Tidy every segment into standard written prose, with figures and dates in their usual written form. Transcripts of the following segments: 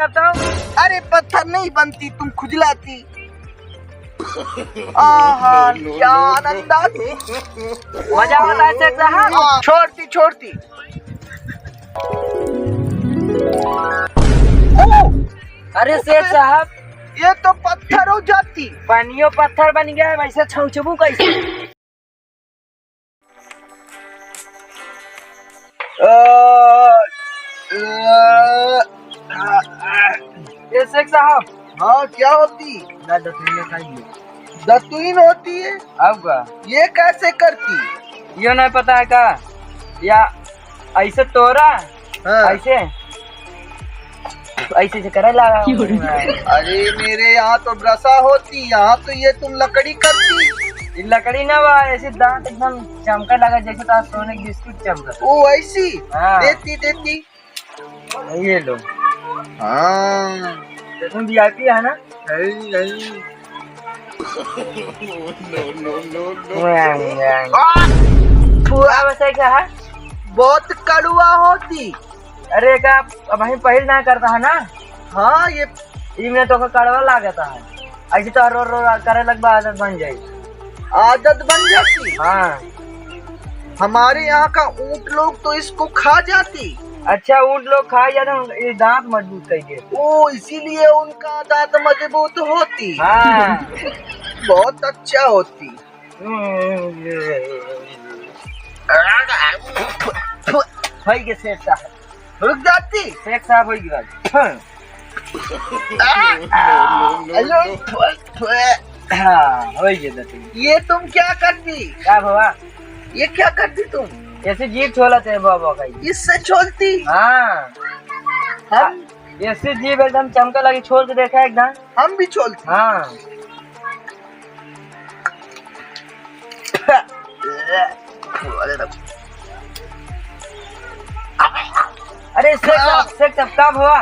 जाता हूँ। अरे पत्थर नहीं बनती, तुम खुजलाती। आहा, क्या आनंद आती। मजा आता है शेख साहब। छोड़ती छोड़ती। अरे शेख साहब, ये तो पत्थर हो जाती। पानियों पत्थर बन गया है, वैसे छौचबू कैसे? ये शेख साहब, हाँ क्या होती? दतुईन होती है। अब का ये कैसे करती? ये नहीं पता है का? या ऐसे तोरा हाँ। ऐसे ऐसे से करे लगा। अरे मेरे यहाँ तो ब्रसा होती, यहाँ तो ये तुम लकड़ी करती। ये लकड़ी ना बा, ऐसे दांत एकदम चमका लगा जैसे तो सोने की बिस्कुट चमका। ओ ऐसी। हाँ। देती देती। ये लो। हाँ तुम VIP है ना? वैसे क्या है? बहुत कड़वा होती। अरे का वही पहल ना करता है ना? हाँ ये इनमें तो कड़वा लागता है, ऐसे तो रो रो करे लग आदत बन जाएगी। आदत बन जाती। हाँ, हमारे यहाँ का ऊंट लोग तो इसको खा जाती। अच्छा ऊँट लोग खा जाते हैं, ये दांत मजबूत करिए। ओ इसीलिए उनका दांत मजबूत होती। हाँ। बहुत अच्छा होती। हो गया शेख साहब, रुक जाती। शेख साहब हो गया। हाँ हो गया। ये तुम क्या करती? क्या हुआ? ये क्या करती तुम? ऐसे जीप छोला थे बाबा का। इससे छोड़ती। हाँ, हम ऐसे जीप एकदम चमका लगी, छोड़ के देखा एकदम। हम भी छोड़ती। हाँ। अरे शेख साहब कब हुआ?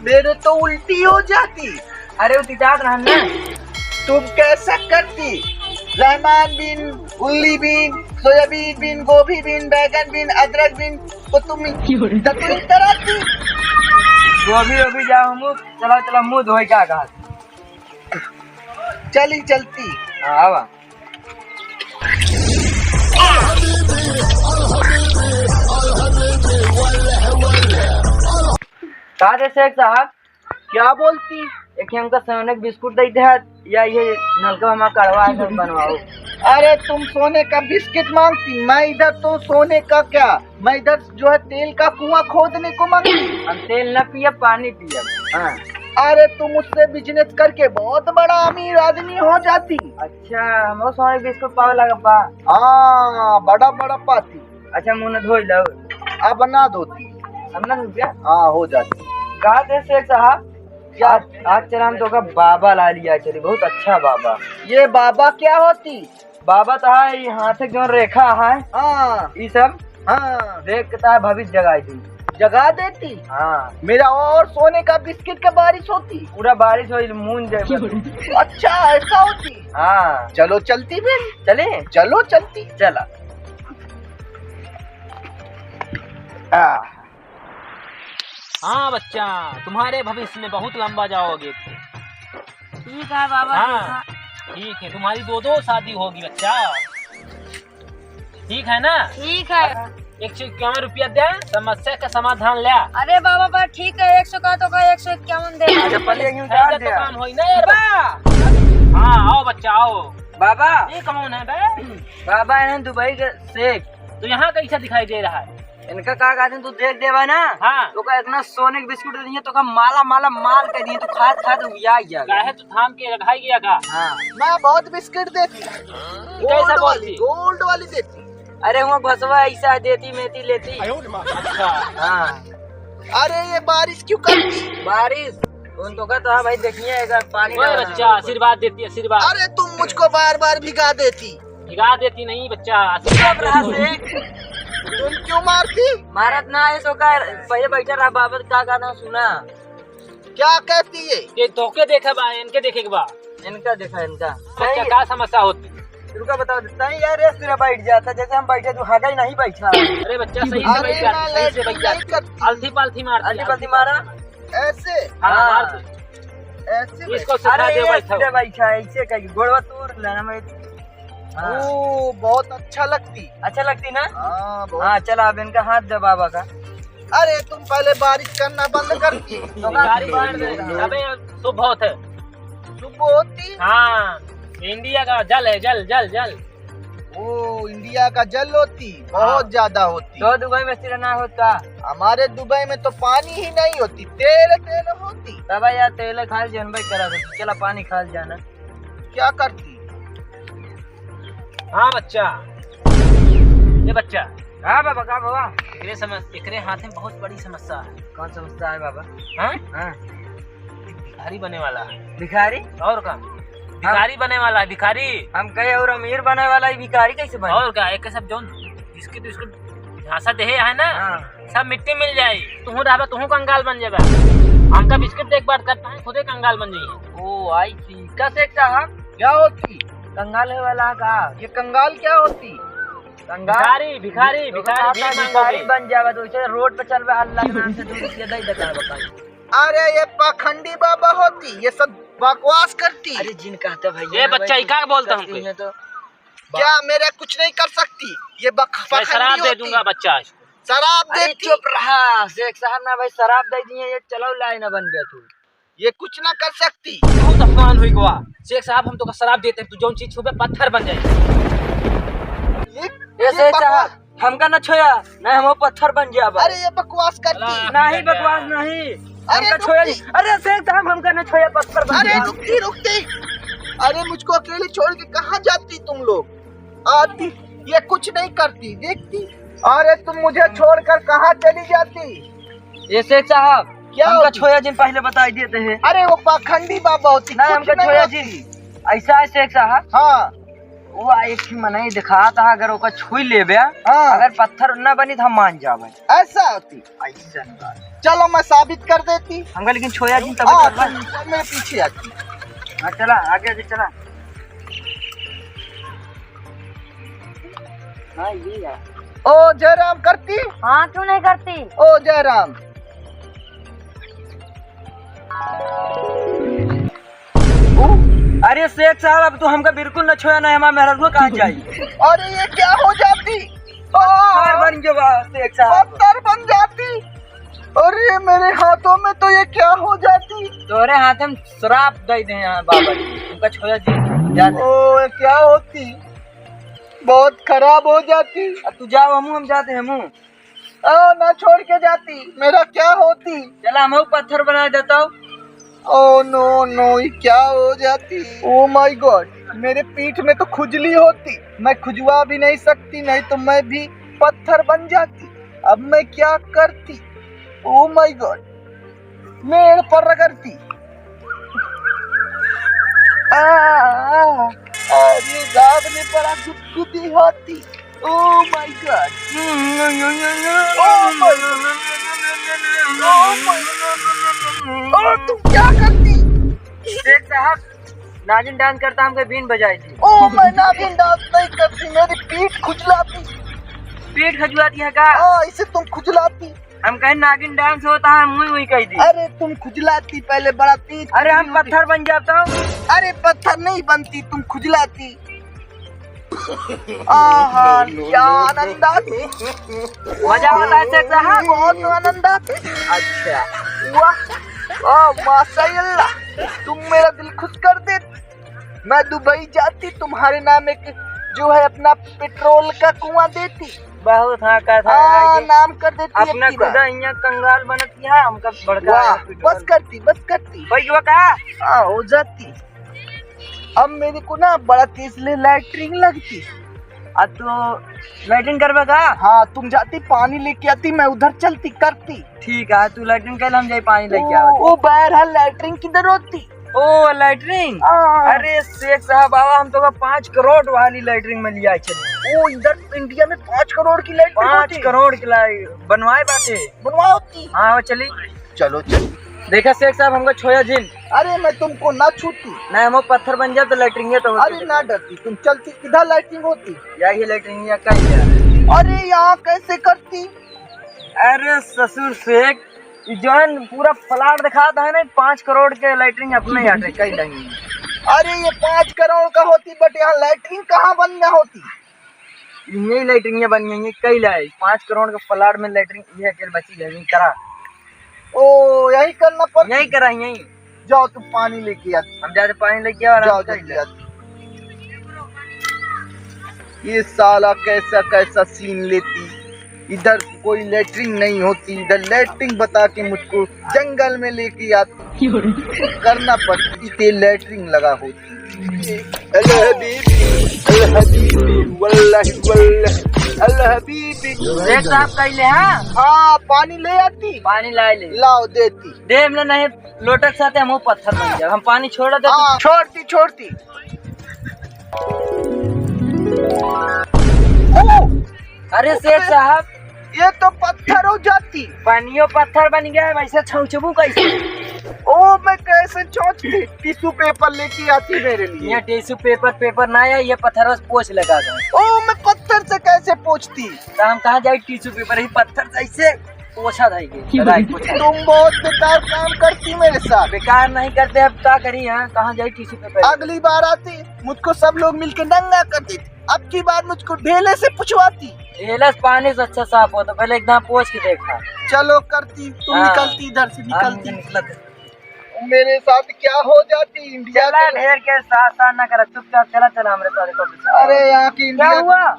मेरे तो उल्टी हो जाती। अरे वो तितात रहन ना। तुम कैसा करती? रहमान बिन, उल्ली बिन, सोयाबीन बिन, गोभी बिन, बैगन बिन, अदरक बिन को तुम दतुईन कराती। गोभी जाओ मुँह, चला मुँह धोए क्या कहा? चली चलती। आवा। कहा थे शेख साहब? क्या बोलती? एक हमका सोने का बिस्कुट देते हैं या ये नलका हमारा कड़वा है सब बनवाओ। अरे तुम सोने का बिस्किट मांगती, मैं इधर तो सोने का क्या, मैं इधर जो है तेल का कुआं खोदने को मांगती। हम तेल न पिए, पानी पिए। हाँ। अरे तुम उससे बिजनेस करके बहुत बड़ा अमीर आदमी हो जाती। अच्छा हम सोने का बिस्कुट पावे लगा पा। हाँ बड़ा बड़ा पाती। अच्छा मुँह न धोई लो। अब ना धोती। हम ना रुपया। हाँ हो जाती। कहा थे शेख साहब? आज चला हम तो का बाबा ला लिया, चली बहुत अच्छा बाबा। ये बाबा क्या होती? बाबा तो है यहाँ से जो रेखा है। हाँ ये सब हाँ देखता है, भविष्य जगाई थी, जगा देती। हाँ। मेरा और सोने का बिस्किट का बारिश होती। पूरा बारिश हो मून जाए। अच्छा ऐसा होती। हाँ चलो चलती फिर। चले। चलो चलती। चला। हाँ बच्चा, तुम्हारे भविष्य में बहुत लंबा जाओगे। ठीक है बाबा। हाँ ठीक है, तुम्हारी दो शादी होगी बच्चा। ठीक है ना? ठीक है। 151 रुपया दे, समस्या का समाधान ले। अरे बाबा पर ठीक है, 100 का तो का 151 दे। तो काम होई ना यार। हाँ आओ बच्चा आओ। बाबा ये कौन है बे? बाबा है दुबई के शेख। तो यहाँ कैसा दिखाई दे रहा है? इनका का कहते तू देख देवा ना। हाँ। तो का इतना सोने के बिस्कुट दे दिए, तो का माला माला माल कर दिए, तो खा तो गया। काहे तो थाम के रखाई गया का? हाँ। मैं बहुत बिस्किट देती। कैसा बोलती? गोल्ड वाली देती। अरे वहाँ भसवा ऐसा देती, मेथी लेती। अच्छा। हाँ। अरे ये बारिश क्यों करती? बारिश उन तो कहता है भाई देखिए अगर पानी ओए बच्चा आशीर्वाद देती है, आशीर्वाद। अरे तुम मुझको बार बार भिगा देती। भिगा देती नहीं बच्चा, आशीर्वाद रहा देती है। शेख। तुम क्यों मारती? मारत ना है तो का पहले बैठा रहा, बाबा का गाना सुना। क्या कहती है? ये धोखे देखा बा, इनके देखे के बा। इनका देखा इनका। बच्चा क्या समस्या होती? रुका बता देता है यार, रेस तेरा बैठ जाता जैसे हम बैठे, तू हागा ही नहीं बैठा। अरे बच्चा सही से बैठ जा, सही से बैठ जा। नहीं करती। अलथी पालथी मारती अल्टी पल्टी मारा। ऐसे हाँ मार हाँ। दो। ऐसे इसको सिखा अरे दो ये भाई सीधे बैठा है, ऐसे कहीं गोड़वा तोड़ लेना मैं। हाँ। ओ बहुत अच्छा लगती। अच्छा लगती ना? हाँ बहुत। हाँ चला अब इनका हाथ दे बाबा का। अरे तुम पहले बारिश करना बंद करती। भिखारी मार दे। अबे शुभ बहुत है। सुबह होती। हाँ इंडिया का जल है, जल जल जल। ओ इंडिया का जल होती, बहुत ज्यादा होती। तो दुबई में सिर ना होता। हमारे दुबई में तो पानी ही नहीं होती, तेल तेल होती। तब यार तेल खाल जन भाई करा दो, चला पानी खाल जाना। क्या करती? हाँ बच्चा, ये बच्चा हाँ बाबा का बाबा। एकरे हाथ में बहुत बड़ी समस्या है। कौन समझता है बाबा? हाँ? हाँ भिखारी बने वाला है। भिखारी? और का भिखारी बने वाला है, भिखारी। हम कहे और अमीर बने वाला ही भिखारी कैसे बने? और का एक सब जो बिस्किट बिस्कुट झांसा दे है ना, हाँ। सब मिट्टी मिल जाए। तू रहा तू कंगाल बन जाएगा। हमका बिस्किट देख बात करता है, खुदे कंगाल बन जाइए। ओ आई सी का शेख साहब क्या होती? कंगाल है वाला का? ये कंगाल क्या होती? कंगाल भिखारी भिखारी भिखारी भीख भिखारी मांगोगे। बन जावा तो इसे रोड पे चल रहा अल्लाह के नाम से 2 रुपया दे देता बताइए। अरे ये पाखंडी बाबा होती, ये सब बकवास करती। अरे जिन कहता भाई ये बच्चा ही क्या बोलता हूँ है तो क्या मेरा कुछ नहीं कर सकती? ये मैं पाखंडी शराब दे होती। दूंगा बच्चा। शराब अरे देती। चुप रहा शेख साहब ना भाई, शराब दे दिए ये चलो लाई ना बन गया तू। ये कुछ ना कर सकती। बहुत अपमान हुई गवा। शेख साहब हम तो का शराब देते हैं, तू जो चीज छुपे पत्थर बन जाए। ये शेख साहब हमका न छोया ना, हम पत्थर बन जावा। अरे ये बकवास करती। नहीं बकवास नहीं, अरे हमका छोया। रुकती। अरे शेख साहब हमका न छोया पत्थर बन अरे जावा। रुकती रुकती। अरे मुझको अकेले छोड़ के कहाँ जाती तुम लोग? आती, ये कुछ नहीं करती, देखती। अरे तुम मुझे छोड़कर कहाँ चली जाती? ये शेख साहब क्या हमका होती? छोया जिन पहले बताई देते हैं। अरे वो पाखंडी बाबा होती। नहीं कुछ हमका नहीं छोया होती। जी ऐसा है शेख साहब। हाँ वो एक ही मनाई दिखा था, अगर ओका छुई लेबे हाँ। अगर पत्थर न बनी तो हम मान जावे। ऐसा होती। ऐसा बात। चलो मैं साबित कर देती। हमका लेकिन छोया जी तब हाँ, चलवा। तुम मेरे पीछे आती। हाँ चला आगे से चला। हाँ ये है। ओ जयराम करती। हाँ क्यों नहीं करती? ओ जयराम। अरे शेख साहब अब तो हमका बिल्कुल न छोया ना, हमारा मेहरबान कहाँ जाई। अरे ये क्या हो जाती? पत्थर बन गया शेख साहब। पत्थर बन जाती। अरे मेरे हाथों में तो ये क्या हो जाती? तोरे हाथ में शराब दे दे यहाँ बाबा जी, हमका छोया जी जाने। ओ ये क्या होती? बहुत खराब हो जाती। अब तू जाओ हम जाते हैं मुँह। ना छोड़ के जाती, मेरा क्या होती? चला हम पत्थर बना देता हूँ। ओ नो नो, ये क्या हो जाती? ओ माय गॉड, मेरे पीठ में तो खुजली होती, मैं खुजवा भी नहीं सकती, नहीं तो मैं भी पत्थर बन जाती। अब मैं क्या करती? ओ माय गॉड, मेड़ पर रगड़ती। अरे दाबने पर गुदगुदी होती। ओ माय गॉड, तुम क्या करती? शेख साहब नागिन डांस करता हमको बीन बजाई थी। ओ मैं नागिन डांस नहीं करती, मेरी पीठ खुजलाती। पीठ खजुआती है का? इसे तुम खुजलाती। हम कहीं नागिन डांस होता है मुँह वही कही दी। अरे तुम खुजलाती, पहले बड़ा तेज। अरे हम पत्थर बन जाता हूँ। अरे पत्थर नहीं बनती, तुम खुजलाती। आहा क्या आनंद आती। मजा आता है शेख साहब। बहुत आनंद आती। अच्छा वाह, माशाअल्लाह, तुम मेरा दिल खुश कर देती। मैं दुबई जाती, तुम्हारे नाम एक जो है अपना पेट्रोल का कुआं देती। बहुत हाँ का था हाँ, नाम कर देती अपना अपनी बात। खुदा यहाँ कंगाल बनती है, हमका बड़का वाह, बस करती बस करती। भाई वो का हाँ हो जाती। अब मेरे को ना बड़ा तेज ले लैटरिन लगती। अब तो लाइटिंग करवा का? हाँ तुम जाती, पानी लेके आती, मैं उधर चलती करती। ठीक है तू लाइटिंग कर, हम जाए पानी लेके आवे। वो बहरहाल लैटरिन किधर होती? ओ लाइटिंग। हाँ। अरे शेख साहब बाबा हम तो 5 करोड़ वाली लाइटिंग में लिया चले। वो इधर इंडिया में 5 करोड़ की लाइट 5 करोड़ की बनवाए बाते बनवा होती। हाँ वो चली। चलो चलो। देखा शेख साहब हमको छोया जिन। अरे मैं तुमको ना छूती। नहीं हम पत्थर बन जाए तो लाइटिंग तो अरे ना डरती, तुम चलती, किधर लाइटिंग होती? यही लाइटिंग कहीं। अरे यहाँ कैसे करती? अरे ससुर शेख जौन पूरा प्लाट दिखाता है ना 5 करोड़ के लैटरिन अपने यहाँ कई नहीं। अरे ये 5 करोड़ का होती बट यहाँ लैट्रिन कहाँ बनना होती? यही लैटरिन बन गई कई लाई 5 करोड़ के प्लाट में लैटरिन ये अकेले बची है, यही करा। ओ यही करना पड़ता? यही करा यही। जाओ तुम पानी लेके आते। हम जाते पानी लेके आ जाओ जल्दी आते। ये साला कैसा कैसा सीन लेती, इधर कोई लैट्रिन नहीं होती, इधर लैट्रिन बता के मुझको जंगल में लेके आती। करना पड़ती ते लैट्रिन लगा होती। अल्लाह हबीबी वल्लाही वल्लाह अल्लाह हबीबी। देख साहब कैले हाँ हाँ पानी ले आती, पानी ला ले लाओ देती। देव ने नहीं लोटक साथे हम पत्थर बन जाए, हम पानी छोड़ दे। हाँ छोड़ती छोड़ती। ओ अरे सेठ साहब ये तो पत्थर हो जाती। पानियो पत्थर बन गया है, वैसे छौचबू कैसे? ओ मैं कैसे छोड़ती? टिश्यू पेपर लेके आती मेरे लिए। यहाँ टिश्यू पेपर ना है, ये पत्थर से पोछ लगा दो। ओ मैं पत्थर से कैसे पोंछती? तो हम कहाँ जाए टिश्यू पेपर ही पत्थर से ऐसे पोछा जाएगी। तुम बहुत बेकार काम करती मेरे साथ। बेकार नहीं करते, अब क्या करी? यहाँ कहाँ जाए टिश्यू पेपर? अगली बार आती मुझको सब लोग मिलके नंगा कर देते, अब की बार मुझको ढेले से पुछवाती। ढेला से पानी से अच्छा साफ हो तो पहले एकदम पोछ के देखा। चलो करती, तुम हाँ। निकलती इधर से निकलती। निकलते मेरे साथ क्या हो जाती इंडिया चला में? ढेर के साथ ना करा, चुपचाप चला चला हमारे साथ। अरे यहाँ की क्या इंडिया हुआ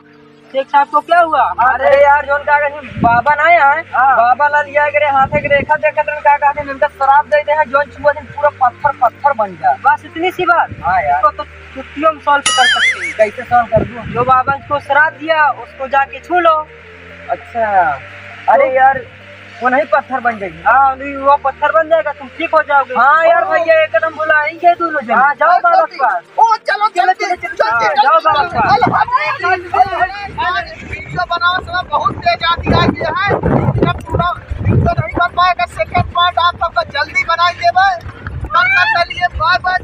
शेख साहब को? क्या हुआ? अरे यार जोन का बाबा ना है, बाबा ला लिया करे हाथे के रेखा देखत रहे का कहते हैं, इनका शराब देते हैं जोन छुआ दिन पूरा पत्थर पत्थर बन जाए। बस इतनी सी बात। हाँ यार तो छुट्टियों में सॉल्व कर सकते हैं। कैसे सॉल्व कर दूं? जो बाबा को शराब दिया उसको जाके छू लो। अच्छा अरे यार वो नहीं पत्थर बन जाएगी। हाँ वो पत्थर बन जाएगा, तुम ठीक हो जाओगे। हाँ यार भैया एकदम बुलाएंगे दोनों जन। हाँ जाओ बाबा के पास। ओ चलो चलो चलो जाओ बाबा के पास। वीडियो बनाओ सब बहुत तेज आती आ गया है, जब पूरा वीडियो नहीं बन पाएगा सेकंड पार्ट आप सबका जल्दी बनाएंगे भाई। तब तक के लिए बाय बाय।